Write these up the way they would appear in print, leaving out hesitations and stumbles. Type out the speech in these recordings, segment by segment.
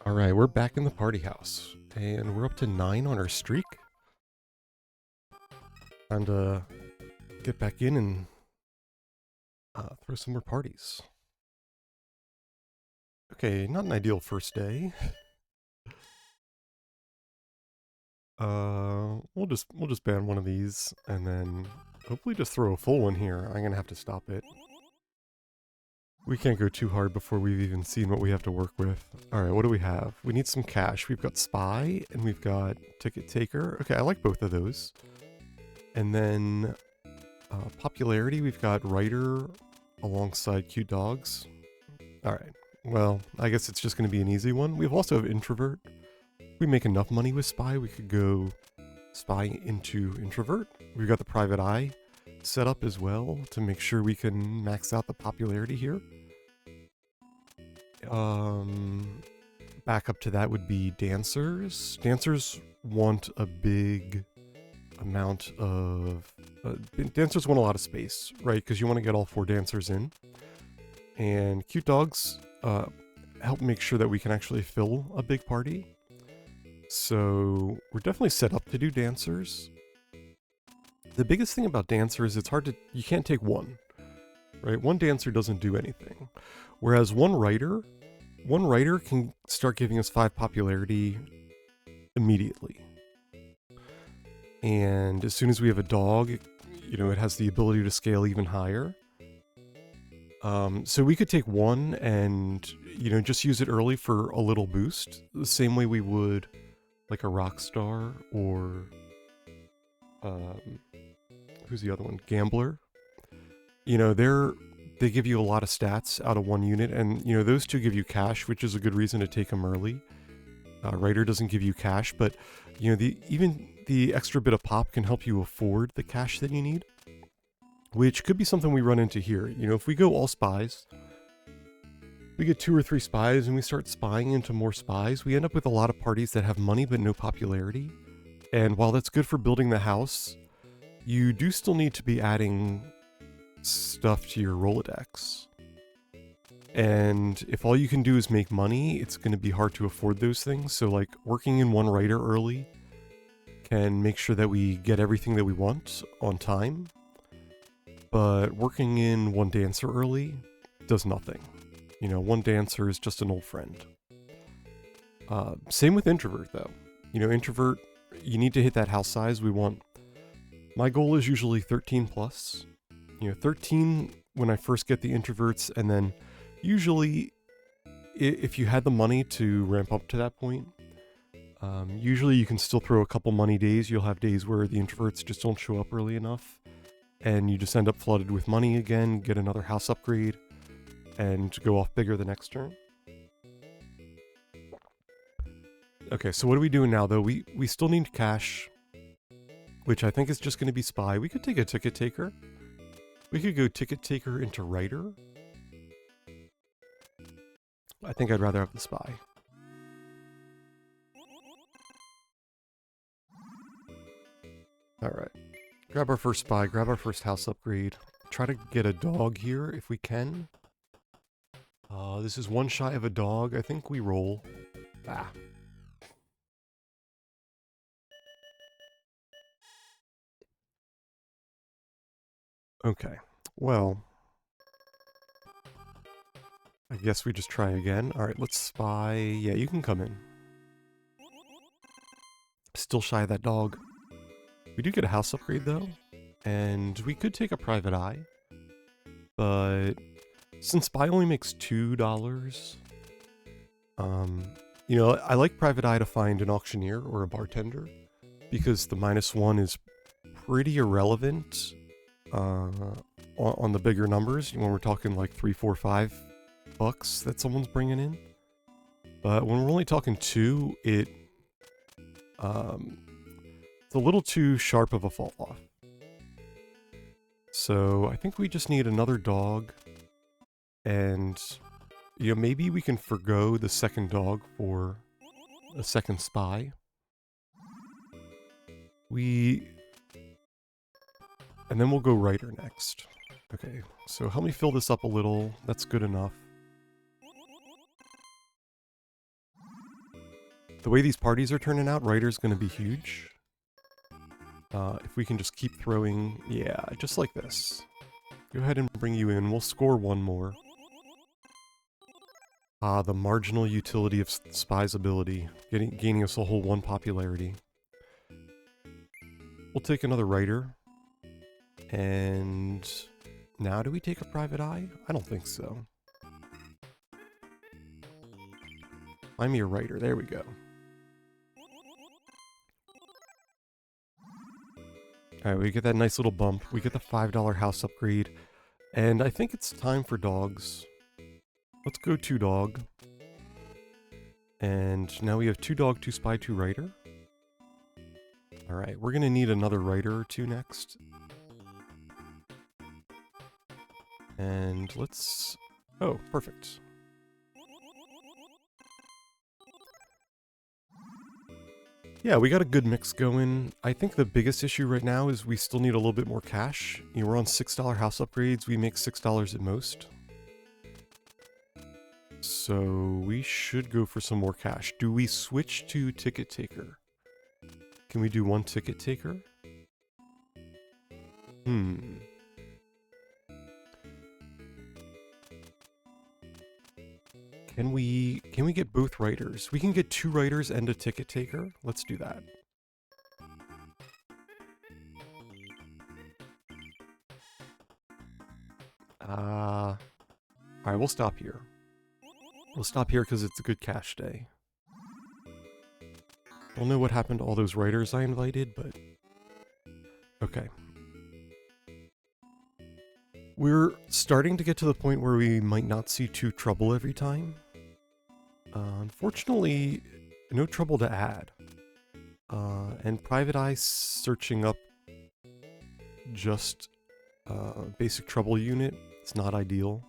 Alright, we're back in the party house. And we're up to 9 on our streak. Time to get back in and throw some more parties. Okay, not an ideal first day. We'll just ban one of these and then hopefully just throw a full one here. I'm gonna have to stop it. We can't go too hard before we've even seen what we have to work with. Alright, what do we have? We need some cash. We've got Spy and we've got Ticket Taker. Okay, I like both of those. And then popularity, we've got Writer alongside Cute Dogs. Alright, well, I guess it's just going to be an easy one. We also have Introvert. If we make enough money with Spy, we could go Spy into Introvert. We've got the Private Eye set up as well to make sure we can max out the popularity here. Back up to that would be Dancers. Dancers want a big amount of... dancers want a lot of space, right? Because you want to get all 4 dancers in. And Cute Dogs help make sure that we can actually fill a big party. So we're definitely set up to do dancers. The biggest thing about dancers, it's hard to... you can't take one, right? One dancer doesn't do anything. Whereas one writer can start giving us 5 popularity immediately. And as soon as we have a dog, you know, it has the ability to scale even higher. So we could take one and, you know, just use it early for a little boost. The same way we would like a Rockstar or, who's the other one? Gambler. You know, they give you a lot of stats out of one unit, and, you know, those two give you cash, which is a good reason to take them early. Writer doesn't give you cash, but, you know, even the extra bit of pop can help you afford the cash that you need, which could be something we run into here. You know, if we go all spies, we get 2 or 3 spies and we start spying into more spies, we end up with a lot of parties that have money but no popularity. And while that's good for building the house, you do still need to be adding stuff to your Rolodex. And if all you can do is make money, it's going to be hard to afford those things. So like working in one writer early can make sure that we get everything that we want on time. But working in one dancer early does nothing. You know, one dancer is just an old friend. Same with Introvert though. You know, Introvert, you need to hit that house size. My goal is usually 13 plus. You know, 13 when I first get the introverts, and then usually if you had the money to ramp up to that point, usually you can still throw a couple money days. You'll have days where the introverts just don't show up early enough, and you just end up flooded with money again, get another house upgrade, and go off bigger the next turn. Okay, so what are we doing now though? We still need cash, which I think is just going to be Spy. We could take a Ticket Taker. We could go Ticket Taker into Writer. I think I'd rather have the Spy. Alright. Grab our first Spy, grab our first house upgrade. Try to get a dog here if we can. This is one shy of a dog. I think we roll. Ah. Okay. Well, I guess we just try again. Alright, let's Spy. Yeah, you can come in. Still shy of that dog. We do get a house upgrade though, and we could take a Private Eye, but since Spy only makes $2, you know, I like Private Eye to find an auctioneer or a bartender, because the -1 is pretty irrelevant on the bigger numbers, when we're talking like $3, $4, $5 that someone's bringing in. But when we're only talking 2, it's a little too sharp of a fall off. So I think we just need another dog, and, you know, maybe we can forgo the second dog for a second Spy. And then we'll go Writer next. Okay, so help me fill this up a little. That's good enough. the way these parties are turning out, Ryder's going to be huge. If we can just keep throwing, yeah, just like this. Go ahead and bring you in. We'll score one more. The marginal utility of Spy's ability, gaining us a whole 1 popularity. We'll take another Ryder. And now do we take a Private Eye? I don't think so. Find me a Ryder. There we go. Alright, we get that nice little bump. We get the $5 house upgrade. And I think it's time for dogs. Let's go 2 dog. And now we have 2 dog, 2 spy, 2 Ryder. Alright, we're going to need another Ryder or 2 next. And let's... Oh, perfect. Yeah, we got a good mix going. I think the biggest issue right now is we still need a little bit more cash. You know, we're on $6 house upgrades. We make $6 at most. So we should go for some more cash. Do we switch to ticket taker? Can we do 1 ticket taker? Can we get both Riders? We can get 2 Riders and a ticket taker. Let's do that. Alright, we'll stop here. We'll stop here because it's a good cash day. Don't know what happened to all those Riders I invited, but... Okay. We're starting to get to the point where we might not see 2 trouble every time. Unfortunately, no trouble to add. And Private Eye searching up just basic trouble unit. It's not ideal.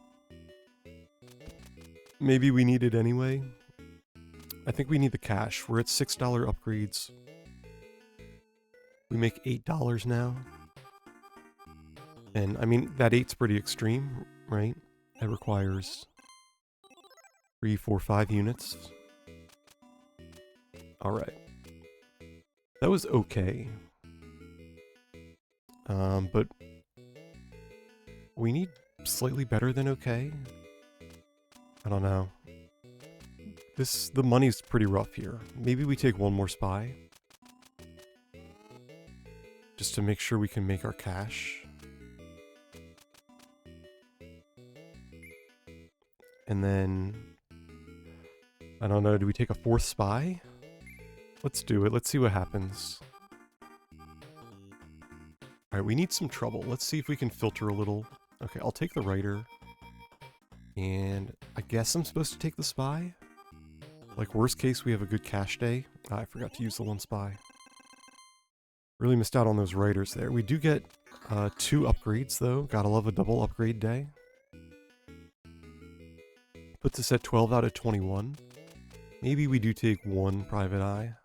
Maybe we need it anyway. I think we need the cash. We're at $6 upgrades. We make $8 now. And, I mean, that 8's pretty extreme, right? That requires 3, 4, 5 units. Alright. That was okay. But we need slightly better than okay. I don't know. The money's pretty rough here. Maybe we take 1 more spy. Just to make sure we can make our cash. And then, I don't know, do we take a 4th spy? Let's do it. Let's see what happens. Alright, we need some trouble. Let's see if we can filter a little. Okay, I'll take the Ryder. And I guess I'm supposed to take the spy? Like, worst case, we have a good cash day. I forgot to use the 1 spy. Really missed out on those Riders there. We do get 2 upgrades, though. Gotta love a double upgrade day. Puts us at 12 out of 21. Maybe we do take 1 Private Eye.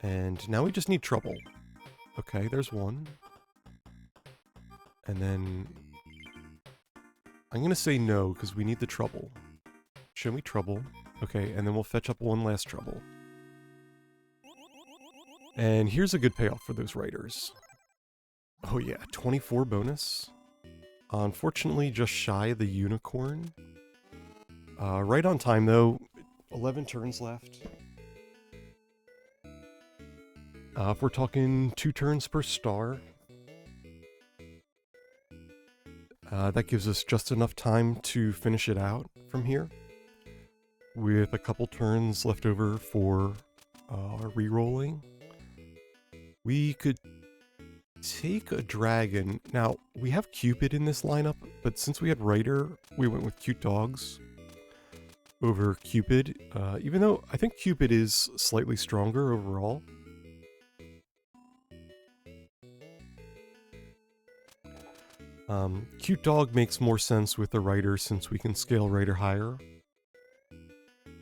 And now we just need trouble. Okay, there's 1. And then... I'm gonna say no, because we need the trouble. Show me trouble. Okay, and then we'll fetch up 1 last trouble. And here's a good payoff for those Riders. Oh yeah, 24 bonus. Unfortunately, just shy of the unicorn. Right on time, though. 11 turns left. If we're talking 2 turns per star, that gives us just enough time to finish it out from here. With a couple turns left over for re-rolling. We could take a dragon. Now, we have Cupid in this lineup, but since we had Ryder, we went with Cute Dogs over Cupid. Even though I think Cupid is slightly stronger overall. Cute Dog makes more sense with the Ryder since we can scale Ryder higher.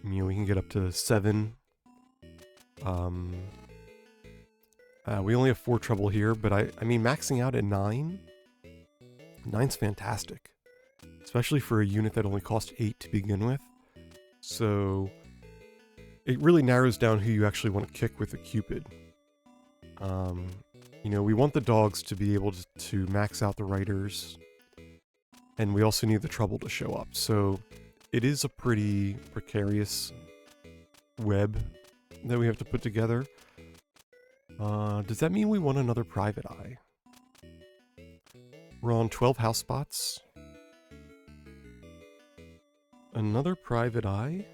You know, we can get up to 7. We only have 4 trouble here, but I mean, maxing out at 9? 9's fantastic. Especially for a unit that only cost 8 to begin with. So it really narrows down who you actually want to kick with a Cupid. You know, we want the dogs to be able to max out the riders, and we also need the trouble to show up. So it is a pretty precarious web that we have to put together. Does that mean we want another private eye? We're on 12 house spots. Another private eye?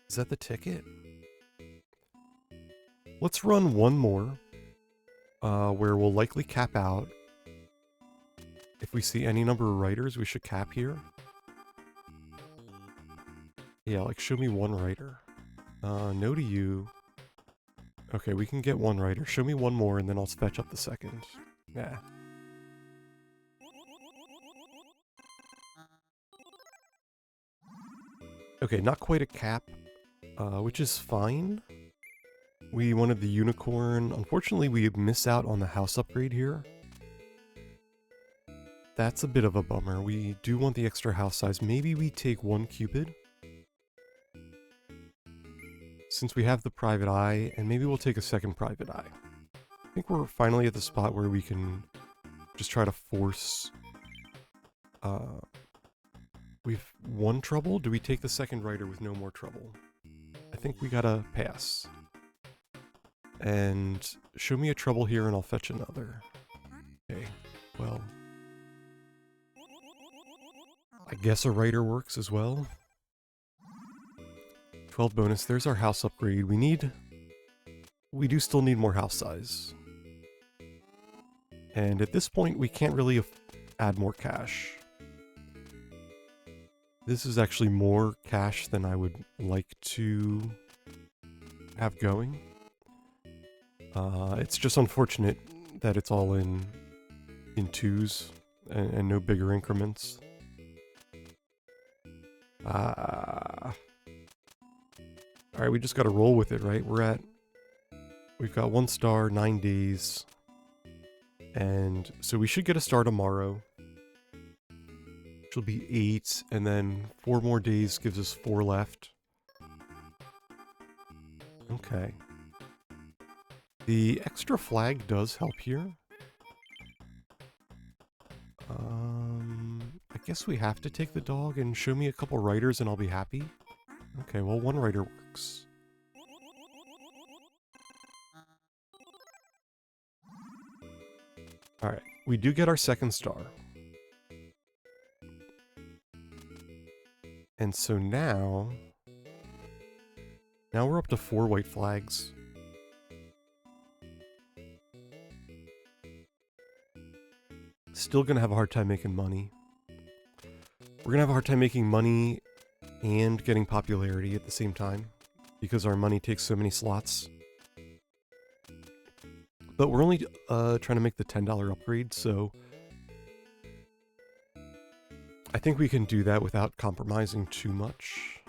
Is that the ticket? Let's run one more, where we'll likely cap out. If we see any number of writers, we should cap here. Yeah, like show me one writer. No to you. Okay, we can get one writer. Show me one more and then I'll fetch up the second. Yeah. Okay, not quite a cap, which is fine. We wanted the unicorn. Unfortunately, we miss out on the house upgrade here. That's a bit of a bummer. We do want the extra house size. Maybe we take one Cupid, since we have the private eye, and maybe we'll take a second private eye. I think we're finally at the spot where we can just try to force... We've one trouble? Do we take the second rider with no more trouble? I think we gotta pass. And show me a trouble here and I'll fetch another. Okay, well... I guess a rider works as well. 12 bonus, there's our house upgrade. We do still need more house size. And at this point, we can't really add more cash. This is actually more cash than I would like to have going. It's just unfortunate that it's all in twos and no bigger increments. Alright, we just gotta roll with it, right? We've got 1 star, 9 days. And so we should get a star tomorrow. Which will be 8, and then 4 more days gives us 4 left. Okay. The extra flag does help here. I guess we have to take the dog and show me a couple riders and I'll be happy. Okay, well, one rider works. Alright, we do get our second star. And so now we're up to 4 white flags. Still gonna have a hard time making money. We're gonna have a hard time making money and getting popularity at the same time, because our money takes so many slots. But we're only trying to make the $10 upgrade, so I think we can do that without compromising too much.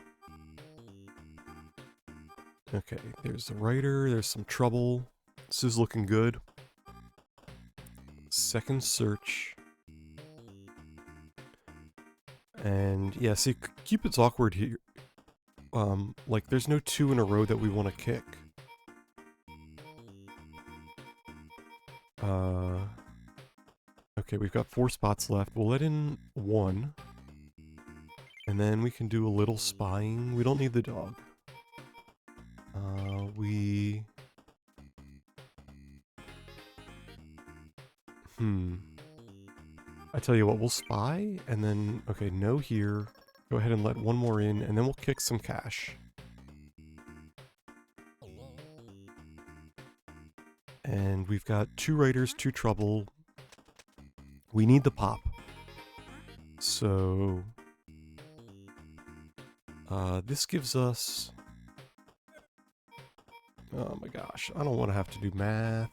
Okay, there's the writer, there's some trouble. This is looking good. Second search. And yeah, see, Cupid's awkward here. Like, there's no 2 in a row that we want to kick. Okay, we've got 4 spots left. We'll let in 1. And then we can do a little spying. We don't need the dog. I tell you what, we'll spy, and then, okay, no here. Go ahead and let 1 more in, and then we'll kick some cash. And we've got 2 riders, 2 trouble. We need the pop. So... this gives us... Oh my gosh, I don't want to have to do math.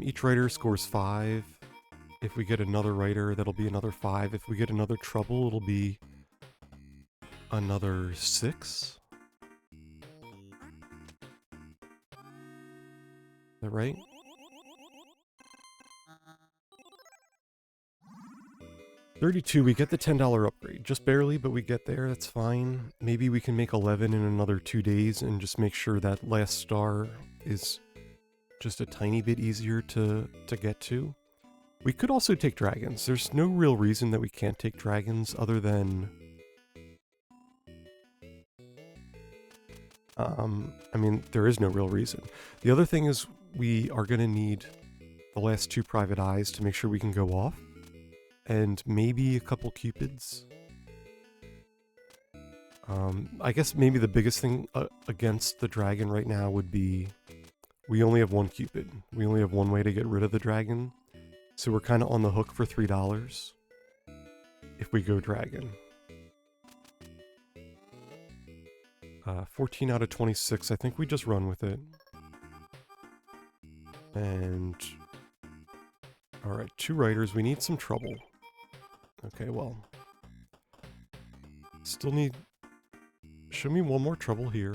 Each rider scores 5. If we get another rider, that'll be another 5. If we get another trouble, it'll be another 6. Is that right? 32, we get the $10 upgrade. Just barely, but we get there. That's fine. Maybe we can make 11 in another 2 days and just make sure that last star is just a tiny bit easier to get to. We could also take dragons. There's no real reason that we can't take dragons other than... I mean, there is no real reason. The other thing is we are going to need the last 2 private eyes to make sure we can go off. And maybe a couple cupids. I guess maybe the biggest thing against the dragon right now would be we only have 1 cupid. We only have 1 way to get rid of the dragon. So we're kind of on the hook for $3 if we go dragon. 14 out of 26. I think we just run with it. And... Alright, 2 riders. We need some trouble. Okay, well. Still need... Show me 1 more trouble here.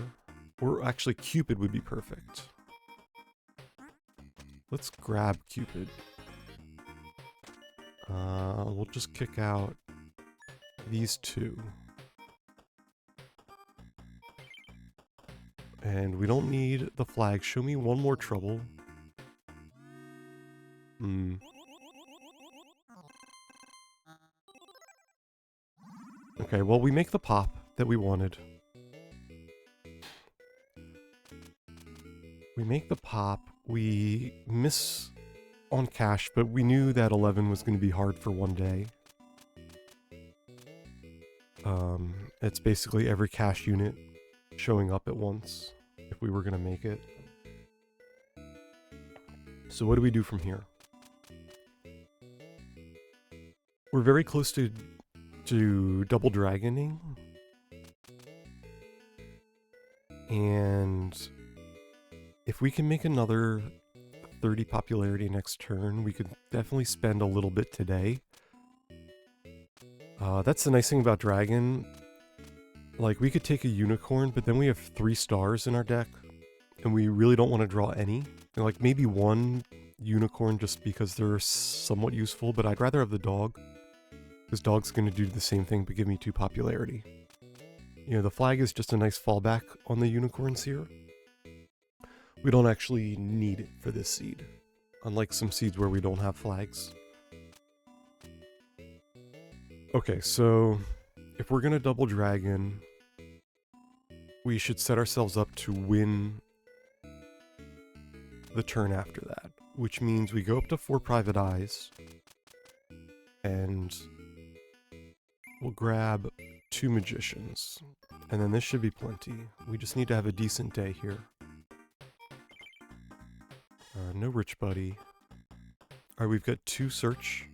Or actually, Cupid would be perfect. Let's grab Cupid. We'll just kick out these 2. And we don't need the flag. Show me 1 more trouble. Okay, well, we make the pop that we wanted. We make the pop. We miss on cash, but we knew that 11 was going to be hard for 1 day. It's basically every cash unit showing up at once if we were going to make it. So what do we do from here? We're very close to double dragoning. And if we can make another 30 popularity next turn, we could definitely spend a little bit today. That's the nice thing about dragon. Like, we could take a unicorn, but then we have 3 stars in our deck, and we really don't want to draw any. And like, maybe 1 unicorn just because they're somewhat useful, but I'd rather have the dog. This dog's going to do the same thing, but give me 2 popularity. You know, the flag is just a nice fallback on the unicorns here. We don't actually need it for this seed, unlike some seeds where we don't have flags. Okay, so if we're going to double dragon, we should set ourselves up to win the turn after that, which means we go up to 4 private eyes, and we'll grab 2 magicians, and then this should be plenty. We just need to have a decent day here. No rich buddy. Alright, we've got 2 search.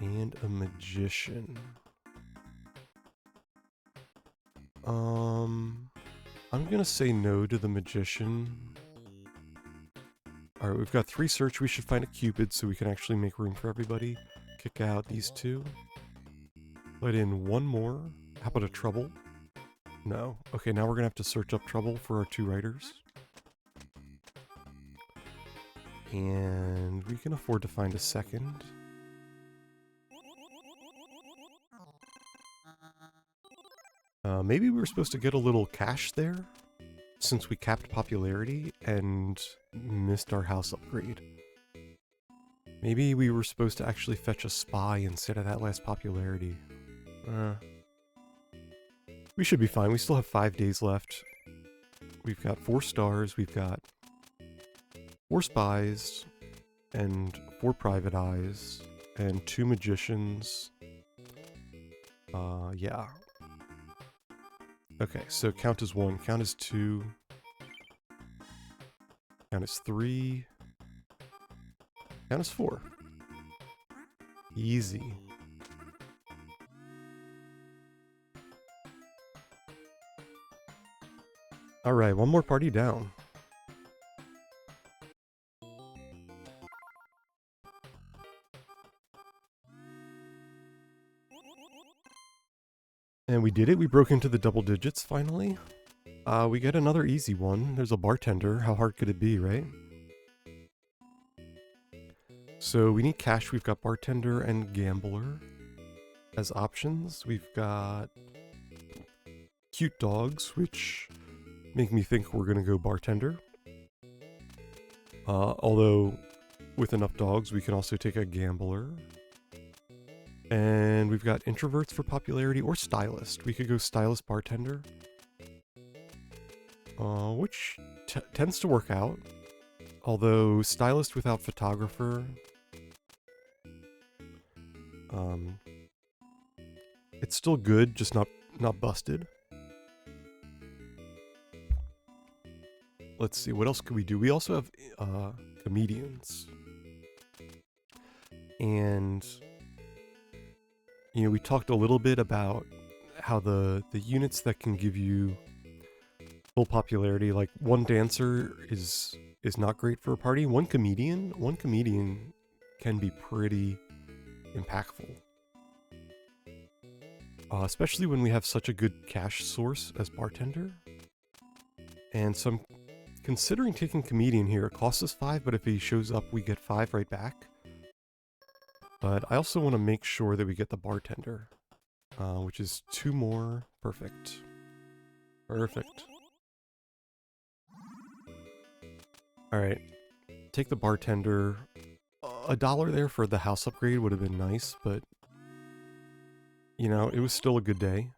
And a magician. I'm gonna say no to the magician. Alright, we've got 3 search. We should find a cupid so we can actually make room for everybody. Kick out these 2. Let in 1 more. How about a trouble? No. Okay, now we're gonna have to search up trouble for our 2 riders. And we can afford to find a second. Maybe we were supposed to get a little cash there, since we capped popularity and missed our house upgrade. Maybe we were supposed to actually fetch a spy instead of that last popularity. We should be fine. We still have 5 days left. We've got 4 stars. We've got 4 spies and 4 private eyes and 2 magicians. Yeah. Okay, so count as 1, count as 2, count as 3, count as 4. Easy. Alright, 1 more party down. And we did it. We broke into the double digits, finally. We get another easy one. There's a bartender. How hard could it be, right? So we need cash. We've got bartender and gambler as options. We've got cute dogs, which make me think we're gonna go bartender. Although with enough dogs, we can also take a gambler. And we've got introverts for popularity or stylist. We could go stylist bartender, which tends to work out. Although stylist without photographer, it's still good, just not busted. Let's see, what else could we do? We also have comedians. And, you know, we talked a little bit about how the units that can give you full popularity, like one dancer is not great for a party. One comedian can be pretty impactful. Especially when we have such a good cash source as bartender. And so I'm considering taking comedian here. It costs us 5, but if he shows up, we get 5 right back. But I also want to make sure that we get the bartender, which is 2 more. Perfect. Perfect. Alright, take the bartender. $1 there for the house upgrade would have been nice, but you know, it was still a good day.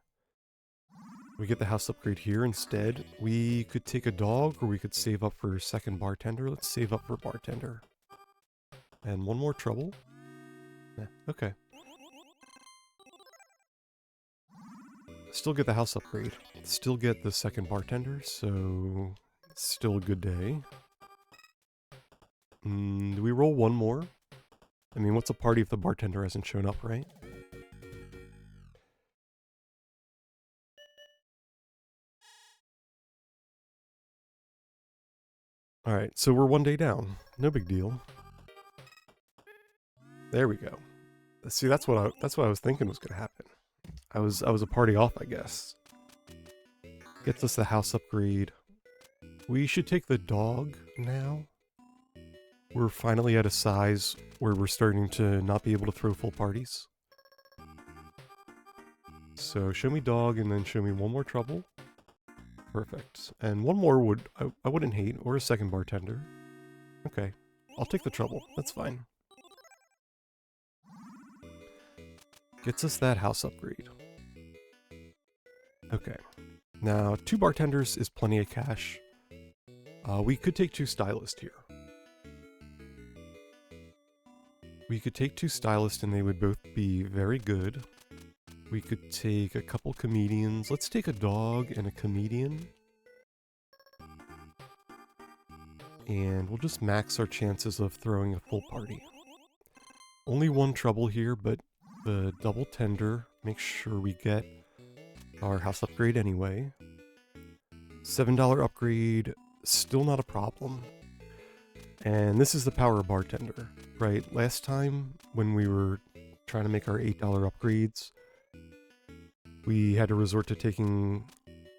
We get the house upgrade here instead. We could take a dog, or we could save up for second bartender. Let's save up for bartender. And 1 more trouble. Yeah, okay. Still get the house upgrade. Still get the second bartender, so still a good day. Do we roll 1 more? I mean, what's a party if the bartender hasn't shown up, right? Alright, so we're 1 day down. No big deal. There we go. See, that's what I was thinking was gonna happen. I was a party off, I guess. Gets us the house upgrade. We should take the dog now. We're finally at a size where we're starting to not be able to throw full parties. So show me dog and then show me 1 more trouble. Perfect. And 1 more I wouldn't hate, or a second bartender. Okay, I'll take the trouble. That's fine. Gets us that house upgrade. Okay. Now, 2 bartenders is plenty of cash. We could take 2 stylists here. We could take 2 stylists and they would both be very good. We could take a couple comedians. Let's take a dog and a comedian. And we'll just max our chances of throwing a full party. Only 1 trouble here, but the double tender makes sure we get our house upgrade anyway. $7 upgrade, still not a problem. And this is the power of bartender, right? Last time when we were trying to make our $8 upgrades, we had to resort to taking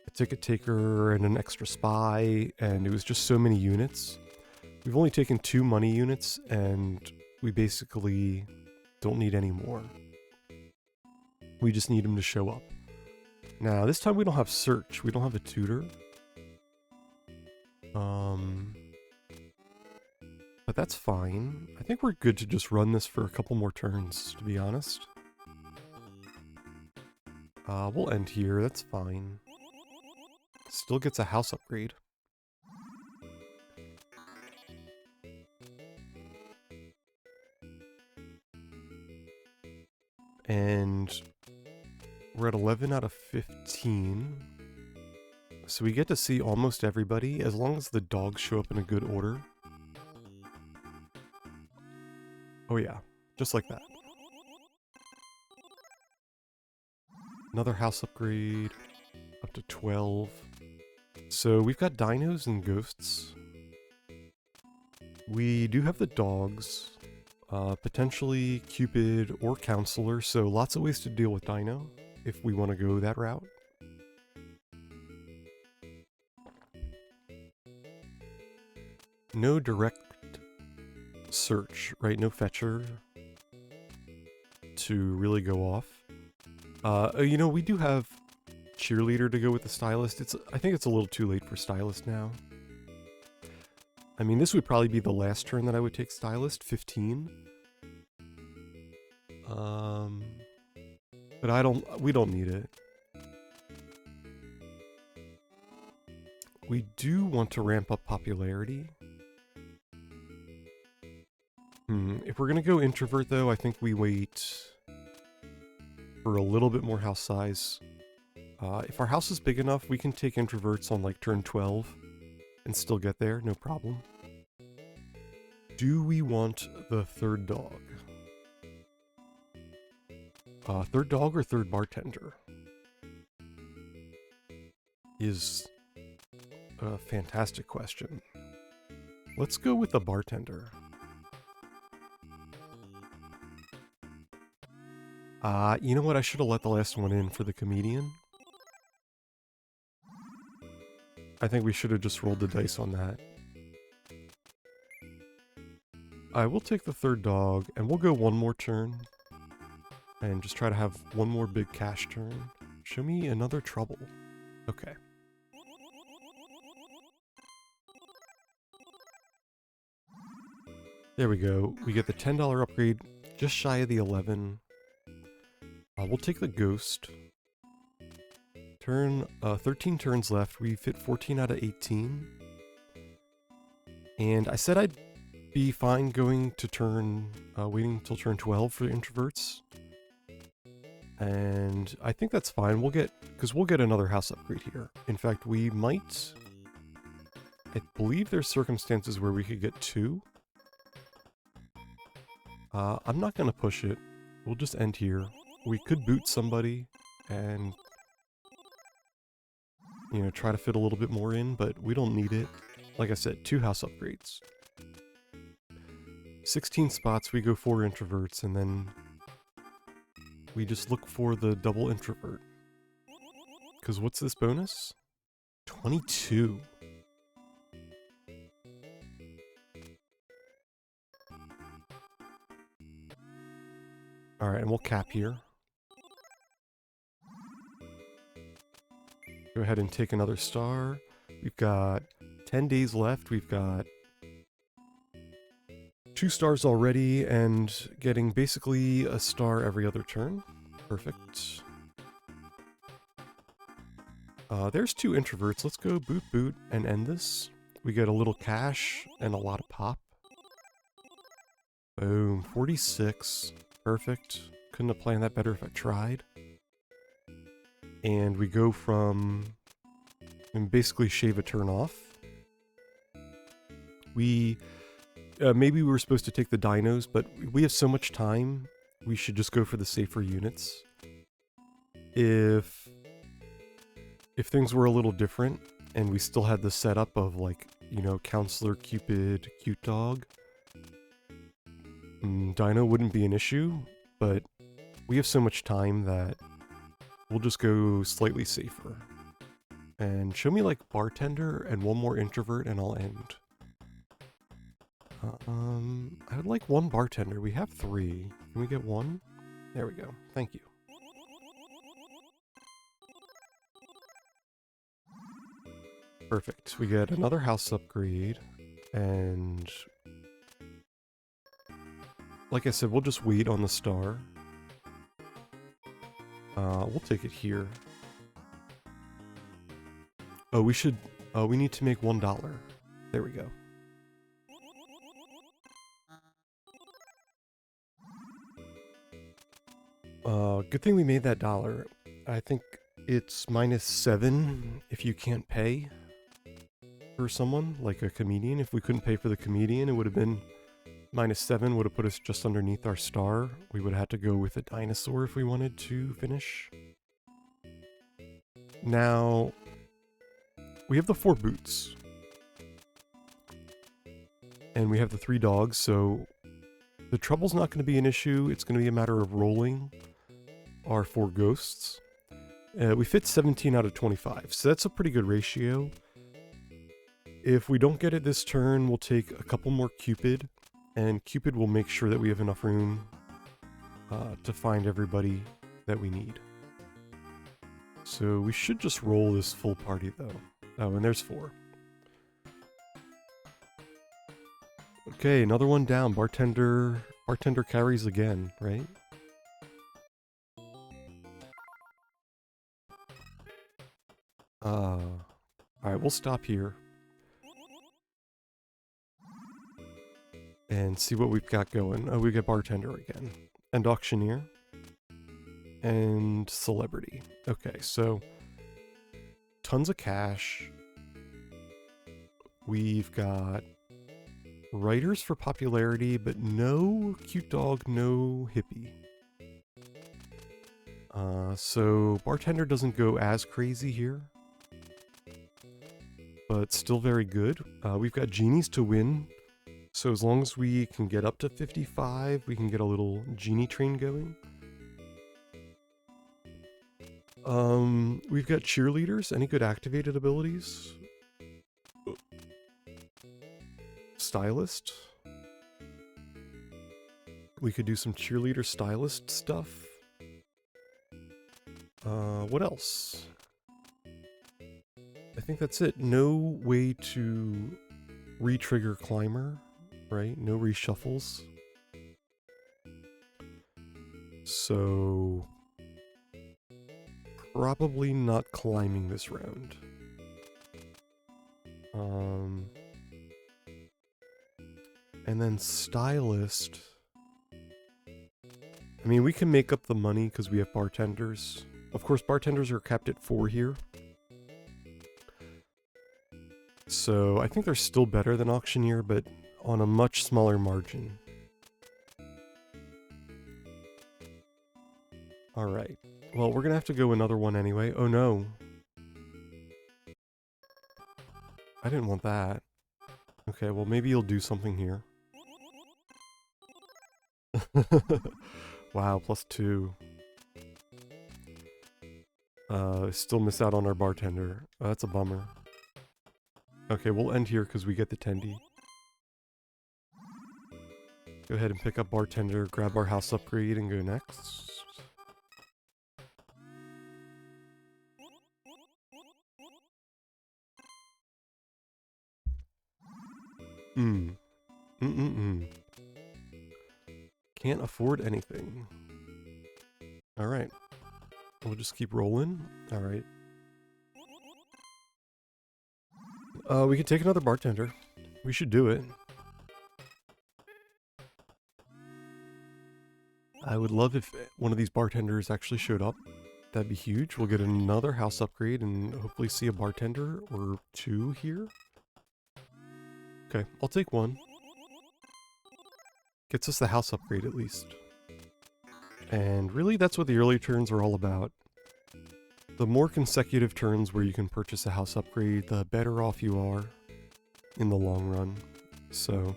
a ticket taker and an extra spy, and it was just so many units. We've only taken 2 money units, and we basically don't need any more. We just need him to show up. Now, this time we don't have search. We don't have a tutor. But that's fine. I think we're good to just run this for a couple more turns, to be honest. We'll end here. That's fine. Still gets a house upgrade. And we're at 11 out of 15. So we get to see almost everybody, as long as the dogs show up in a good order. Oh yeah, just like that. Another house upgrade, up to 12. So we've got dinos and ghosts. We do have the dogs, potentially Cupid or Counselor, so lots of ways to deal with dino if we want to go that route. No direct search, right? No fetcher to really go off. You know, we do have cheerleader to go with the stylist. I think it's a little too late for stylist now. I mean, this would probably be the last turn that I would take stylist, 15. But we don't need it. We do want to ramp up popularity. If we're gonna go introvert though, I think we wait for a little bit more house size. If our house is big enough, we can take introverts on like turn 12 and still get there, no problem. Do we want the third dog? Third dog or third bartender? Is a fantastic question. Let's go with the bartender. You know what? I should have let the last one in for the comedian. I think we should have just rolled the dice on that. I will take the third dog, and we'll go one more turn. And just try to have one more big cash turn. Show me another trouble. Okay. There we go. We get the $10 upgrade, just shy of the 11. We'll take the ghost. 13 turns left. We fit 14 out of 18. And I said I'd be fine going to waiting till turn 12 for introverts. And I think that's fine. Because we'll get another house upgrade here. In fact, we might... I believe there's circumstances where we could get 2. I'm not going to push it. We'll just end here. We could boot somebody and, you know, try to fit a little bit more in, but we don't need it. Like I said, 2 house upgrades. 16 spots, we go 4 introverts, and then we just look for the double introvert. Because what's this bonus? 22. Alright, and we'll cap here. Go ahead and take another star. We've got 10 days left. We've got 2 stars already and getting basically a star every other turn. Perfect. There's 2 introverts. Let's go boot and end this. We get a little cash and a lot of pop. Boom, 46. Perfect. Couldn't have planned that better if I tried. And we go from... and basically shave a turn off. Maybe we were supposed to take the dinos, but we have so much time, we should just go for the safer units. If things were a little different, and we still had the setup of, like, you know, Counselor, Cupid, Cute Dog, Dino wouldn't be an issue, but we have so much time that we'll just go slightly safer. And show me, like, bartender and one more introvert and I'll end. I would like 1 bartender. We have 3. Can we get 1? There we go. Thank you. Perfect. We get another house upgrade, and... like I said, we'll just wait on the star. We'll take it here. Oh, we need to make $1. There we go. Good thing we made that $1. I think it's -7 if you can't pay for someone, like a comedian. If we couldn't pay for the comedian, it would have been -7, would have put us just underneath our star. We would have had to go with a dinosaur if we wanted to finish. Now, we have the 4 boots. And we have the 3 dogs, so the trouble's not going to be an issue. It's going to be a matter of rolling our 4 ghosts. We fit 17 out of 25, so that's a pretty good ratio. If we don't get it this turn, we'll take a couple more Cupid And Cupid will make sure that we have enough room to find everybody that we need. So we should just roll this full party though. Oh, and there's 4. Okay, another one down. Bartender carries again, right? Alright, we'll stop here. And see what we've got going. Oh, we get bartender again. And auctioneer. And celebrity. Okay, so tons of cash. We've got writers for popularity, but no cute dog, no hippie. So bartender doesn't go as crazy here, but still very good. We've got genies to win, so as long as we can get up to 55, we can get a little genie train going. We've got cheerleaders. Any good activated abilities? Stylist. We could do some cheerleader stylist stuff. What else? I think that's it. No way to re-trigger climber, right? No reshuffles. So probably not climbing this round. And then stylist. I mean, we can make up the money because we have bartenders. Of course, bartenders are capped at 4 here. So I think they're still better than auctioneer, but on a much smaller margin. Alright. Well, we're gonna have to go another one anyway. Oh no. I didn't want that. Okay, well maybe you'll do something here. Wow, +2. Still miss out on our bartender. Oh, that's a bummer. Okay, we'll end here because we get the tendy. Go ahead and pick up bartender, grab our house upgrade, and go next. Can't afford anything. Alright. We'll just keep rolling. Alright. We could take another bartender. We should do it. I would love if one of these bartenders actually showed up. That'd be huge. We'll get another house upgrade and hopefully see a bartender or 2 here. Okay, I'll take 1. Gets us the house upgrade at least. And really that's what the early turns are all about. The more consecutive turns where you can purchase a house upgrade, the better off you are in the long run. So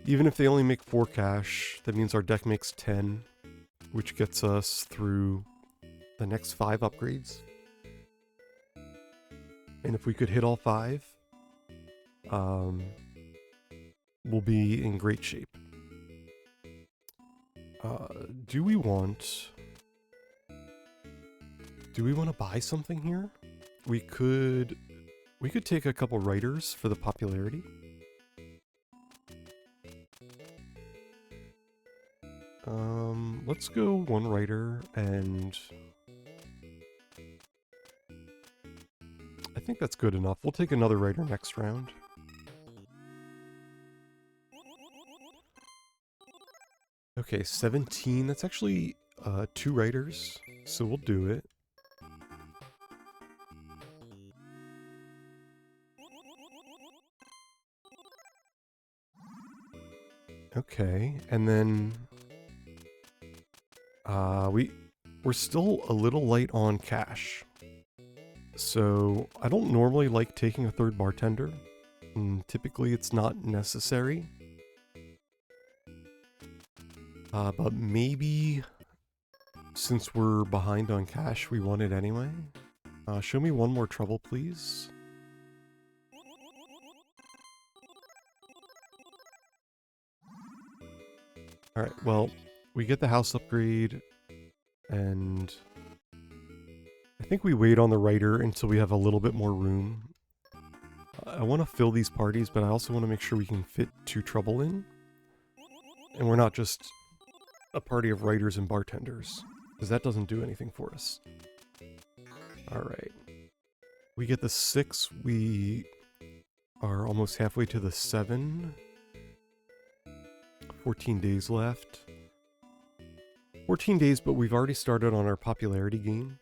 even if they only make 4 cash, that means our deck makes 10, which gets us through the next 5 upgrades. And if we could hit all 5, we'll be in great shape. Do we want to buy something here? We could take a couple writers for the popularity. Let's go 1 writer, and I think that's good enough. We'll take another writer next round. Okay, 17. That's actually 2 writers, so we'll do it. Okay, and then we're still a little light on cash. So I don't normally like taking a 3rd bartender. Typically it's not necessary. But maybe since we're behind on cash, we want it anyway. Show me 1 more trouble, please. Alright, well, we get the house upgrade, and I think we wait on the writer until we have a little bit more room. I want to fill these parties, but I also want to make sure we can fit 2 trouble in. And we're not just a party of writers and bartenders, because that doesn't do anything for us. Alright. We get the 6, we are almost halfway to the 7. 14 days left. 14 days, but we've already started on our popularity gain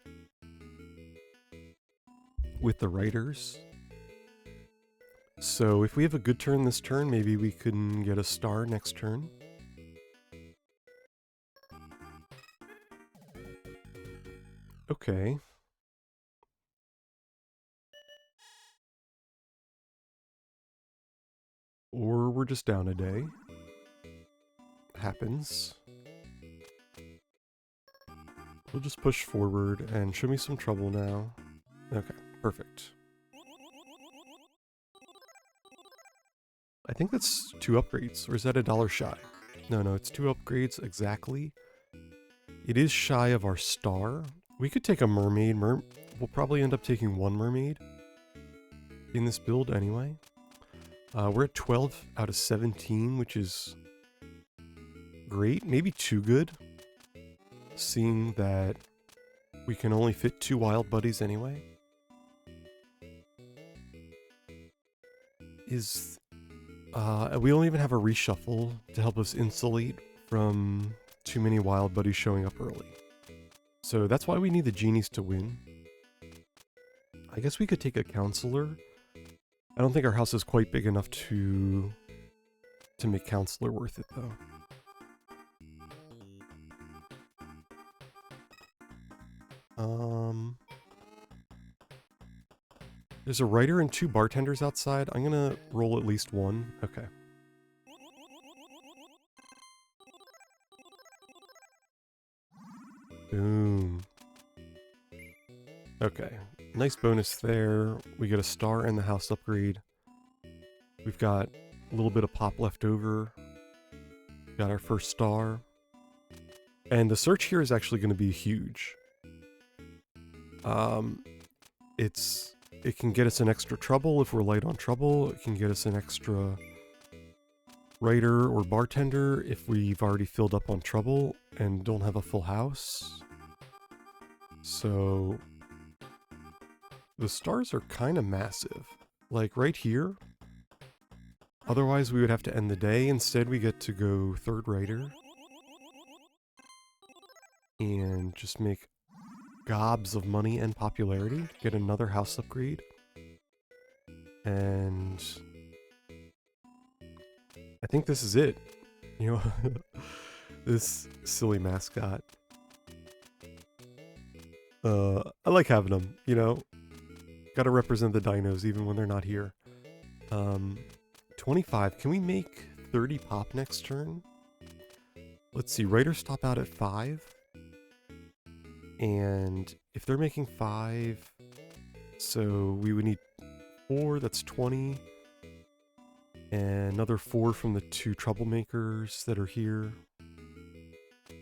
with the writers. So if we have a good turn this turn, maybe we can get a star next turn. Okay. Or we're just down a day. Happens. We'll just push forward and show me some trouble now. Okay, perfect. I think that's 2 upgrades, or is that $1 shy? No, it's 2 upgrades exactly. It is shy of our star. We could take a mermaid. We'll probably end up taking 1 mermaid in this build anyway. We're at 12 out of 17, which is great. Maybe too good, seeing that we can only fit 2 wild buddies anyway. We don't even have a reshuffle to help us insulate from too many wild buddies showing up early. So that's why we need the genies to win. I guess we could take a counselor. I don't think our house is quite big enough to make counselor worth it, though. There's a writer and 2 bartenders outside. I'm gonna roll at least 1. Okay. Boom. Okay. Nice bonus there. We get a star and the house upgrade. We've got a little bit of pop left over. Got our first star. And the search here is actually going to be huge. It can get us an extra trouble if we're light on trouble. It can get us an extra writer or bartender if we've already filled up on trouble and don't have a full house. So the stars are kind of massive. Like right here. Otherwise we would have to end the day. Instead we get to go 3rd writer. And just make gobs of money and popularity. Get another house upgrade. And I think this is it. You know, this silly mascot. I like having them, you know. Gotta represent the dinos even when they're not here. 25. Can we make 30 pop next turn? Let's see. Writers stop out at 5. And if they're making 5, so we would need 4, that's 20. And another 4 from the 2 troublemakers that are here.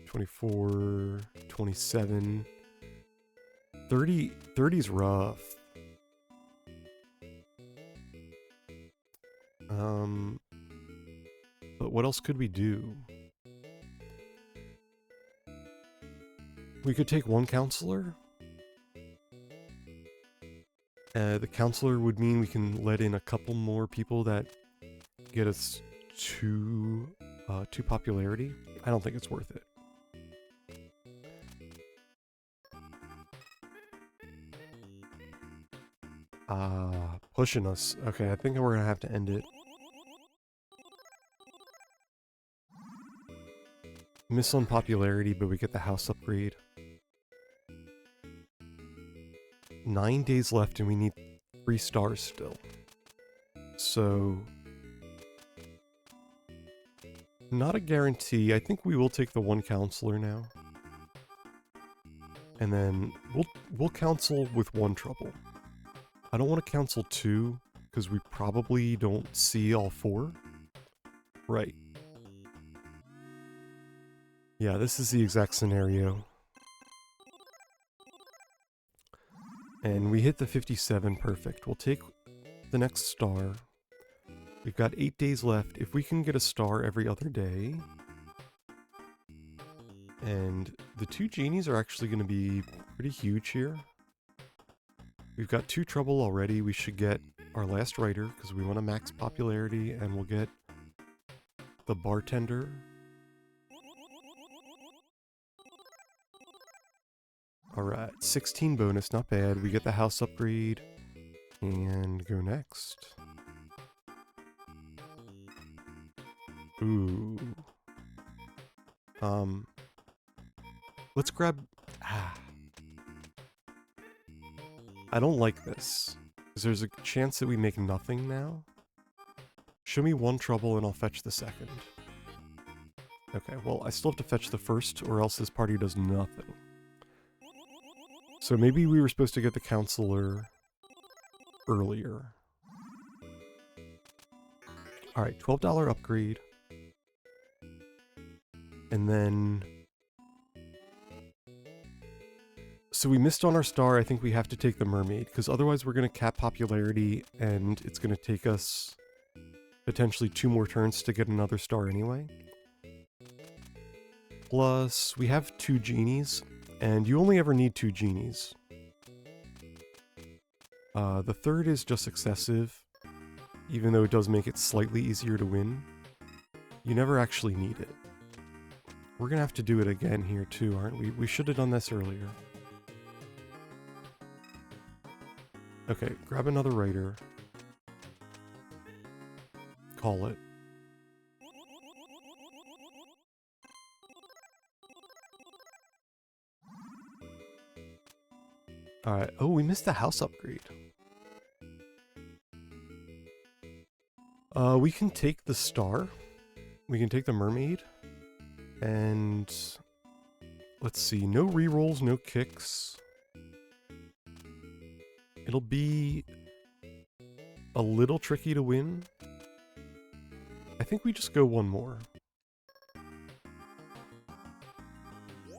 24, 27. 30's rough. But what else could we do? We could take 1 counselor. The counselor would mean we can let in a couple more people that get us 2 popularity. I don't think it's worth it. Pushing us. Okay, I think we're gonna have to end it. Miss on popularity, but we get the house upgrade. 9 days left and we need 3 stars still. So, not a guarantee. I think we will take the 1 counselor now. And then we'll counsel with 1 trouble. I don't want to counsel 2 because we probably don't see all 4. Right. Yeah, this is the exact scenario. And we hit the 57, perfect. We'll take the next star. We've got 8 days left. If we can get a star every other day... And the 2 genies are actually going to be pretty huge here. We've got 2 trouble already. We should get our last writer because we want to max popularity, and we'll get the bartender. Alright, 16 bonus, not bad. We get the house upgrade and go next. Ooh. Let's grab... I don't like this. Because there's a chance that we make nothing now. Show me 1 trouble and I'll fetch the second. Okay, well, I still have to fetch the first, or else this party does nothing. So maybe we were supposed to get the counselor earlier. Alright, $12 upgrade. And then... So we missed on our star. I think we have to take the mermaid, because otherwise we're going to cap popularity, and it's going to take us potentially 2 more turns to get another star anyway. Plus, we have 2 genies, and you only ever need 2 genies. The third is just excessive, even though it does make it slightly easier to win. You never actually need it. We're going to have to do it again here too, aren't we? We should have done this earlier. Okay, grab another writer. Call it. Alright, oh, we missed the house upgrade. We can take the star. We can take the mermaid. And... let's see, no rerolls, no kicks. It'll be a little tricky to win. I think we just go 1 more.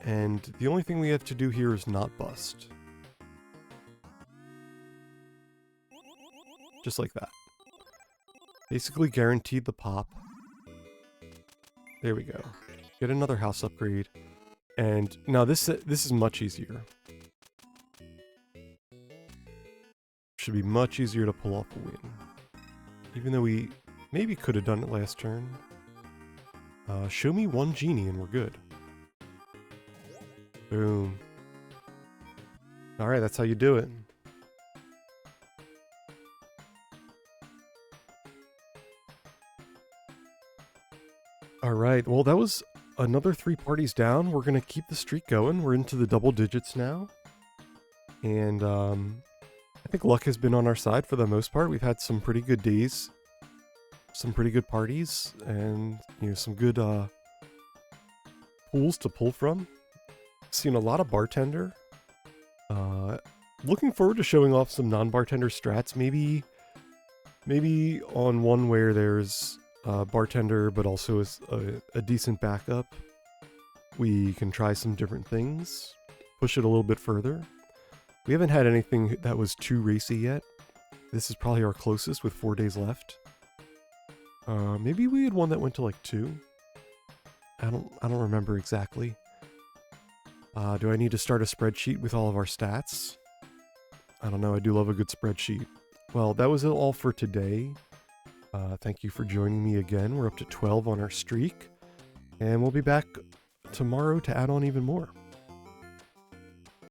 And the only thing we have to do here is not bust. Just like that. Basically guaranteed the pop. There we go. Get another house upgrade. And now this is much easier. Should be much easier to pull off a win. Even though we maybe could have done it last turn. Show me 1 genie and we're good. Boom. Alright, that's how you do it. Alright, well that was another 3 parties down. We're gonna keep the streak going. We're into the double digits now. And I think luck has been on our side for the most part. We've had some pretty good days, some pretty good parties, and some good pools to pull from. Seen a lot of bartender. Looking forward to showing off some non-bartender strats. Maybe on one where there's bartender, but also a decent backup. We can try some different things, push it a little bit further. We haven't had anything that was too racy yet. This is probably our closest with 4 days left. Maybe we had one that went to like 2. I don't remember exactly. Do I need to start a spreadsheet with all of our stats? I don't know, I do love a good spreadsheet. Well, that was all for today. Thank you for joining me again. We're up to 12 on our streak. And we'll be back tomorrow to add on even more.